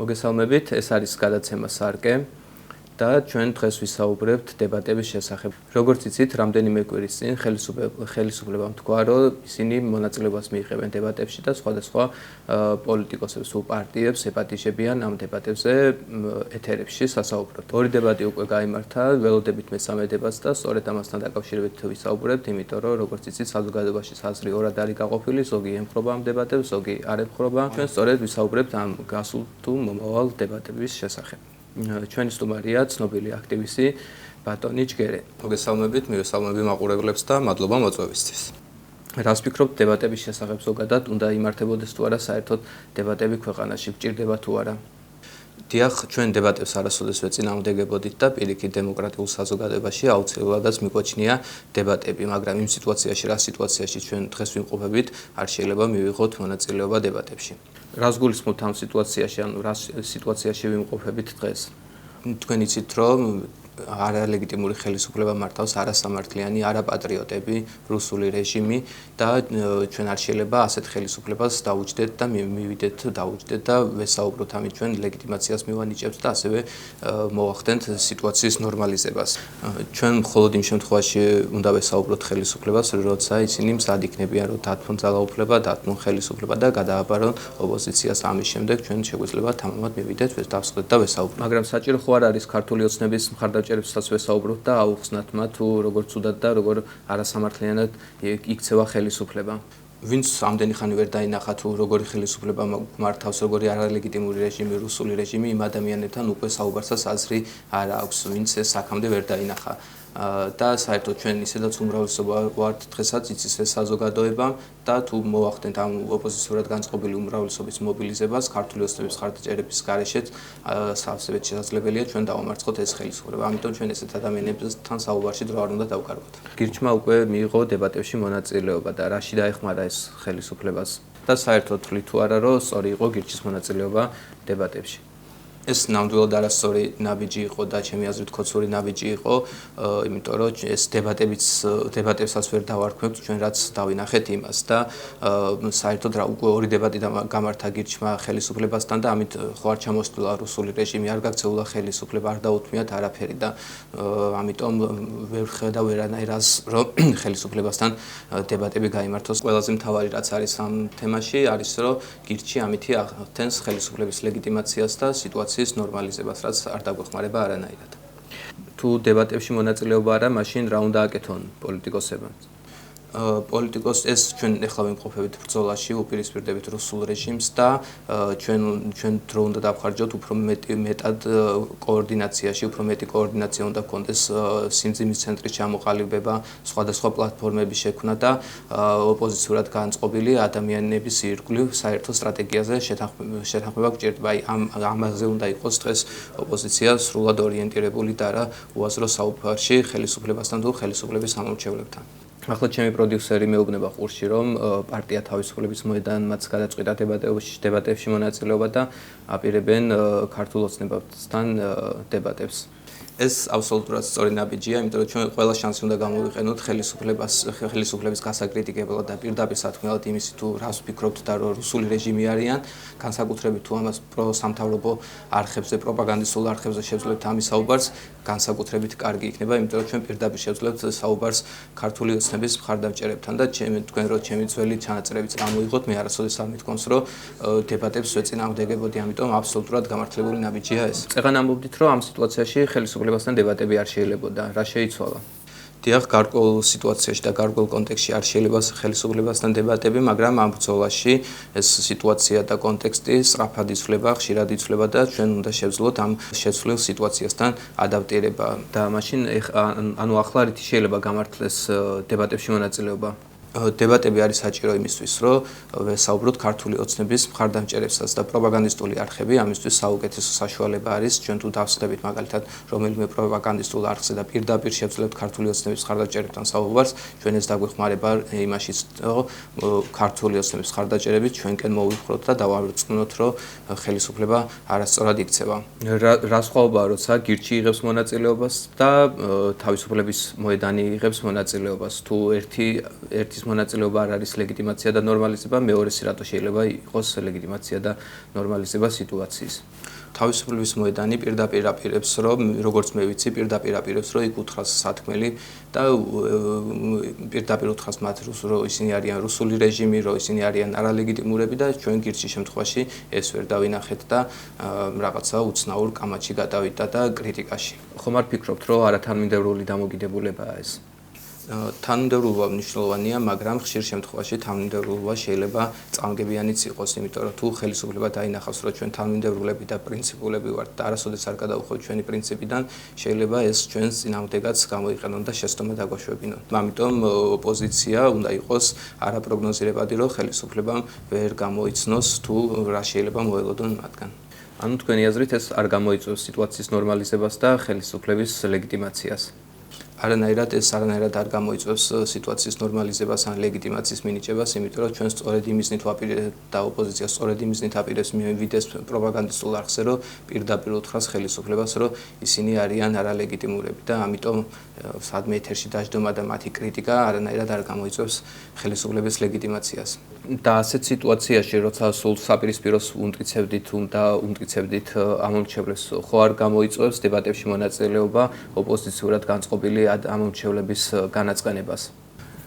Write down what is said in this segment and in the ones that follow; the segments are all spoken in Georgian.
მოგესალმებით, ეს არის გადაცემა სარკე და ჩვენ დღეს ვისაუბრებთ დებატების შესახებ. Როგორც იცით, რამდენიმე კვირის წინ ხელისუფლებამ თქვა, რომ ისინი მონაწილეობას მიიღებენ დებატებში და სხვადასხვა პოლიტიკოსებს თუ პარტიებს ეპატიჟებიან ამ დებატებზე ეთერებში სასაუბროდ. ორი დებატი უკვე გაიმართა, ველოდებით მესამე დებატს და სწორედ ამასთან დაკავშირებით ვისაუბრებთ, იმიტომ რომ როგორც იცით, საზოგადოებაში საზღრი ორად არის გაყოფილი, ზოგი ემხრობა ამ დებატებს, ზოგი არ ემხრობა. ჩვენ სწორედ ვისაუბრებთ ამ გასულ თუ მომავალ დებატების შესახებ. ჩვენი სტუმარია ცნობილი აქტივისტი ბატონი ჯგერე. მოგესალმებით, მივესალმები მაყურებლებს და მადლობა მოწვევისთვის. რას ფიქრობთ დებატების შესახებ ზოგადად, უნდა იმართებოდეს თუ არა საერთოდ დებატები ქვეყანაში, გჭირდება თუ არა? დიახ, ჩვენ დებატებს არასოდეს ვეწინააღმდეგებოდით და პირიქით დემოკრატიულ საზოგადოებაში აუცილებლადაც მიგვაჩნია დებატები, მაგრამ იმ რა სიტუაციაში ჩვენ დღეს ვიმყოფებით, არ შეიძლება მივიღოთ მონაწილეობა დებატებში. რას გულისხმობთ ამ სიტუაციაში, ანუ რა სიტუაციაში ვიმყოფებით დღეს? თქვენ იცით, რომ არალეგიტიმური ხელისუფლება მართავს არასამართლიანი არაპატრიოტები, რუსული რეჟიმი და ჩვენ არ შეიძლება ასეთ ხელისუფლებას დაუჯდეთ და დაუჯდეთ და ვესაუბროთ ამით ჩვენ ლეგიტიმაციას მივანიჭებთ და ასევე მოვახდენთ სიტუაციის ნორმალიზებას. ჩვენ მხოლოდ იმ შემთხვევაში უნდა ვესაუბროთ ხელისუფლებას, როცა ისინი მზად იქნებიან, რომ დათმონ ძალაუფლება, დათმონ ხელისუფლება და გადააბარონ ოპოზიციას. ამის შემდეგ ჩვენ შეგვიძლია თამამად მივიდეთ, დავსხდეთ და ვესაუბროთ. მაგრამ საჭირო ხო არ არის ქართული ოცნების მხარდაჭერებსაც ვესაუბროთ და აუხსნათ მათ თუ როგორ ცუდად და როგორ არასამართლიანად იქცევა ხელისუფლება. ვინც ამდენი ხანი ვერ დაინახა თუ როგორი ხელისუფლება მართავს, როგორი არალეგიტიმური რეჟიმი, რუსული რეჟიმი, იმ ადამიანებთან უკვე საუბარსაც აზრი არ აქვს, ვინც ეს აქამდე ვერ დაინახა. და საერთოდ ჩვენ ისედაც უმრავლესობა ვართ დღესაც იცის ეს საზოგადოება და თუ მოვახდენთ ამ ოპოზიციურად განწყობილი უმრავლესობის მობილიზებას ქართული ოცნების მხარდაჭერების გარეშეც სავსებით შესაძლებელია ჩვენ დავამარცხოთ ეს ხელისუფლება. ამიტომ ჩვენ ესეთ ადამიანებთან საუბარში დრო არ უნდა დავკარგოთ. გირჩმა უკვე მიიღო დებატებში მონაწილეობა და რაში დაეხმარა ეს ხელისუფლებას და საერთოდ თვლით თუ არა რომ სწორი იყო გირჩის მონაწილეობა დებატებში. ეს ნამდვილად არასწორი ნაბიჯი იყო და ჩემი აზრით კოცური ნაბიჯი იყო, იმიტომ რომ ეს დებატებსაც ვერ დავარქმევთ ჩვენ რაც დავინახეთ იმას და საერთოდ უკვე ორი დებატი გამართა გირჩმა ხელისუფლებასთან და ამით ხო არ ჩამოსულა რუსული რეჟიმი, არ გაქცეულა ხელისუფლება, არ დაუთმიათ არაფერი და ამიტომ ვერ ხედავ ვერანაირ რომ ხელისუფლებასთან დებატები გაიმართოს. ყველაზე მთავარი რაც არის ამ თემაში არის რომ გირჩი ამითი ახდენს ხელისუფლების ლეგიტიმაციას და სიტუაციის ნორმალიზებას, რაც არ დაგვეხმარება არანაირად. თუ დებატებში მონაწილეობა არა, მაშინ რა უნდა აკეთონ პოლიტიკოსებმა? ეს ჩვენ ეხლა ვიმყოფებით ბრძოლაში, უპირისპირდებით რუსულ რეჟიმს და ჩვენ დრო უნდა დავხარჯოთ უფრო მეტად კოორდინაციაში, უფრო მეტი კოორდინაცია უნდა გქონდეს სიმძიმის ცენტრის ჩამოყალიბება, სხვადასხვა პლატფორმების შექმნა და ოპოზიციურად განწყობილი ადამიანების ირგვლივ საერთო სტრატეგიაზე შეთანხმება გჭირდება. ამაზე უნდა იყოს დღეს ოპოზიცია სრულად ორიენტირებული და არა უაზრო საუბარში ხელისუფლებასთან თუ ხელისუფლების ამომრჩევლებთან. ახლა ჩემი პროდიუსერი მეუბნება ყურში, რომ პარტია თავისუფლების მოედანმაც გადაწყვიტა დებატებში მონაწილეობა და აპირებენ ქართულ ოცნებასთან დებატებს. ეს აბსოლუტურად სწორი ნაბიჯია, იმიტომ რომ ჩვენ ყველა შანსი უნდა გამოვიყენოთ ხელისუფლების გასაკრიტიკებლად და პირდაპირ სათქმელად იმისი თუ რას ვფიქრობთ და რომ რუსული რეჟიმი არიან, განსაკუთრებით თუ ამას პროსამთავრობო არხებზე, პროპაგანდისტულ არხებზე შევძლებთ ამის საუბარს, განსაკუთრებით კარგი იქნება, იმიტომ რომ ჩვენ პირდაპირ შევძლებთ საუბარს ქართული ოცნების მხარდამჭერებთან და თქვენ რო ჩემი ძველი ჩანაწერებიც გამოიღოთ, მე არასოდეს არ მithქვამს რომ დებატებს ვეწინააღმდეგებოდი, ამიტომ აბსოლუტურად გამართლებული ნაბიჯია ეს. წეგან ამბობდით რომ ამ სიტუაციაში ხელისუფლებასთან დებატები არ შეიძლებოდა, რა შეიცვალა? დიახ, გარკვეულ სიტუაციაში და გარკვეულ კონტექსტში არ შეიძლება ხელისუფლებასთან დებატები, მაგრამ ამ ბრძოლაში ეს სიტუაცია და კონტექსტი სწრაფად იცვლება, ხშირად იცვლება და ჩვენ უნდა შევძლოთ ამ შეცვლილ სიტუაციასთან ადაპტირება. და მაშინ ანუ ახლა რითი შეიძლება გამართლეს დებატებში მონაწილეობა? დებატები არის საჭირო იმისთვის, რომ ვესაუბროთ ქართული ოცნების მხარდამჭერებსაც და პროპაგანდისტული არხები ამისთვის საუკეთესო საშუალება არის. ჩვენ თუ დავსხდებით მაგალითად რომელიმე პროპაგანდისტულ არხზე და პირდაპირ შევძლებთ ქართული ოცნების მხარდამჭერებთან საუბარს, ჩვენ ეს დაგვეხმარება იმაშიც, რომ ქართული ოცნების მხარდამჭერებით ჩვენკენ მოვიფხროთ და დავარწმუნოთ, რომ ხელისუფლება არასწორად იქცევა. რა სხვაობაა, როცა გირჩი იღებს მონაწილეობას და თავისუფლების მოედანი იღებს მონაწილეობას? თუ ერთი პროცესის მონაწილეობა არ არის ლეგიტიმაცია და ნორმალიზება, მეორესი რატო შეიძლება იყოს ლეგიტიმაცია და ნორმალიზება სიტუაციის. თავისუფლების მოედანი პირდაპირ აპირებს, რომ როგორც მე ვიცი, პირდაპირ აპირებს, რომ იქ უთხრას სათქმელი და პირდაპირ უთხრას მათ რომ ისინი არიან რუსული რეჟიმი, რომ ისინი არიან არალეგიტიმურები და ჩვენ გირჩი შემთხვევაში ეს ვერ დავინახეთ და რაღაცა უცნაურ კამათში გადავიდა და კრიტიკაში. ხომ არ ფიქრობთ, რომ არათანმიმდევრული დამოკიდებულებაა ეს? თანმიმდევრულობა მნიშვნელოვანია, მაგრამ ხშირ შემთხვევაში თანმიმდევრულობა შეიძლება წამგებიანიც იყოს, იმიტომ რომ თუ ხელისუფლება დაინახავს, რომ ჩვენ თანმიმდევრულები და პრინციპულები ვართ და არასოდეს არ გადავუხვევთ ჩვენი პრინციპიდან, შეიძლება ეს ჩვენს წინააღმდეგაც გამოიყენონ და შეცდომა დაგვაშვებინონ. ამიტომ ოპოზიცია უნდა იყოს არაპროგნოზირებადი, რომ ხელისუფლებამ ვერ გამოიცნოს თუ რა შეიძლება მოელოდონ მათგან. ანუ თქვენი აზრით ეს არ გამოიწვევს სიტუაციის ნორმალიზებას და ხელისუფლების ლეგიტიმაციას. არანაირად არ გამოიწვევს სიტუაციის ნორმალიზებას ან ლეგიტიმაციის მინიჭებას, იმიტომ რომ ჩვენ სწორედ იმისნით ვაპირებთ და ოპოზიცია სწორედ იმისნით აპირებს მივიდეს პროპაგანდისტულ არხზე, რომ პირდაპირ უთხრას ხელისუფლებას, რომ ისინი არიან არალეგიტიმურები და ამიტომ სადმე ეთერში დაждომა და მათი კრიტიკა არანაირად არ გამოიწვევს ხელისუფლების ლეგიტიმაციას. და ასეთ სიტუაციაში, როცა სულ საპირისპიროს უმტკიცებდით ამომრჩევლებს, ხო არ გამოიწვევს დებატებში მონაწილეობა ოპოზიციურად განწყობილი ამომრჩევლების განაწყენებას.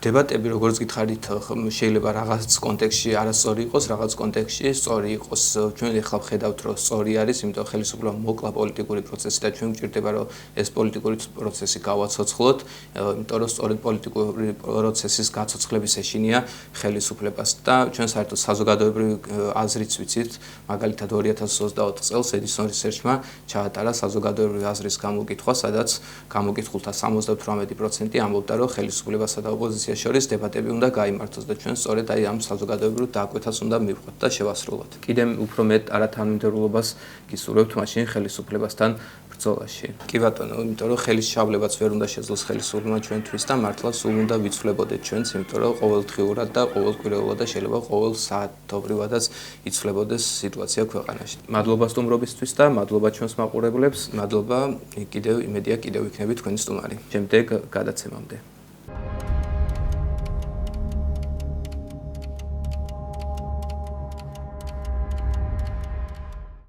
დებატები, როგორც გითხარით, შეიძლება რაღაც კონტექსტში არასწორი იყოს, რაღაც კონტექსტში სწორი იყოს. ჩვენ ახლა ვხედავთ, რომ სწორი არის, იმიტომ ხელისუფლება მოკლა პოლიტიკური პროცესი და ჩვენ გვჭირდება, რომ ეს პოლიტიკური პროცესი გავაცოცხლოთ, იმიტომ რომ სწორი პოლიტიკური პროცესის გაცოცხლების ეშინია ხელისუფლებას და ჩვენ საერთოდ საზოგადოებრივი აზრიც ვიცით, მაგალითად 2024 წელს Edison Research-მა ჩაატარა საზოგადოებრივი აზრის გამოკითხვა, სადაც გამოკითხულთა 78% ამბობდა, რომ ხელისუფლებასა და ოპოზიციას შორის დებატები უნდა გაიმართოს და ჩვენ სწორედ აი ამ საზოგადოებრივ დააკვეთას უნდა მივხვდეთ და შევასრულოთ. კიდევ უფრო მეტ არათანმიმდევრულობას გისურვებთ მაშინ ხელისუფლებასთან ბრძოლაში. კი ბატონო, იმიტომ რომ ხელისშაბლებაც ვერ უნდა შეძლოს ხელისუფლებამ ჩვენთვის და მართლა სულ უნდა ვიცვლებოდეთ ჩვენც, იმიტომ რომ ყოველდღიურად და ყოველკვირეულად და შეიძლება ყოველ საათობრივადაც იცვლებოდეს სიტუაცია ქვეყანაში. მადლობა სტუმრობისთვის და მადლობა ჩვენს მაყურებლებს. მადლობა, კიდევ იმედია კიდევ იქნებით თქვენი სტუმარი. შემდეგ გადაცემამდე.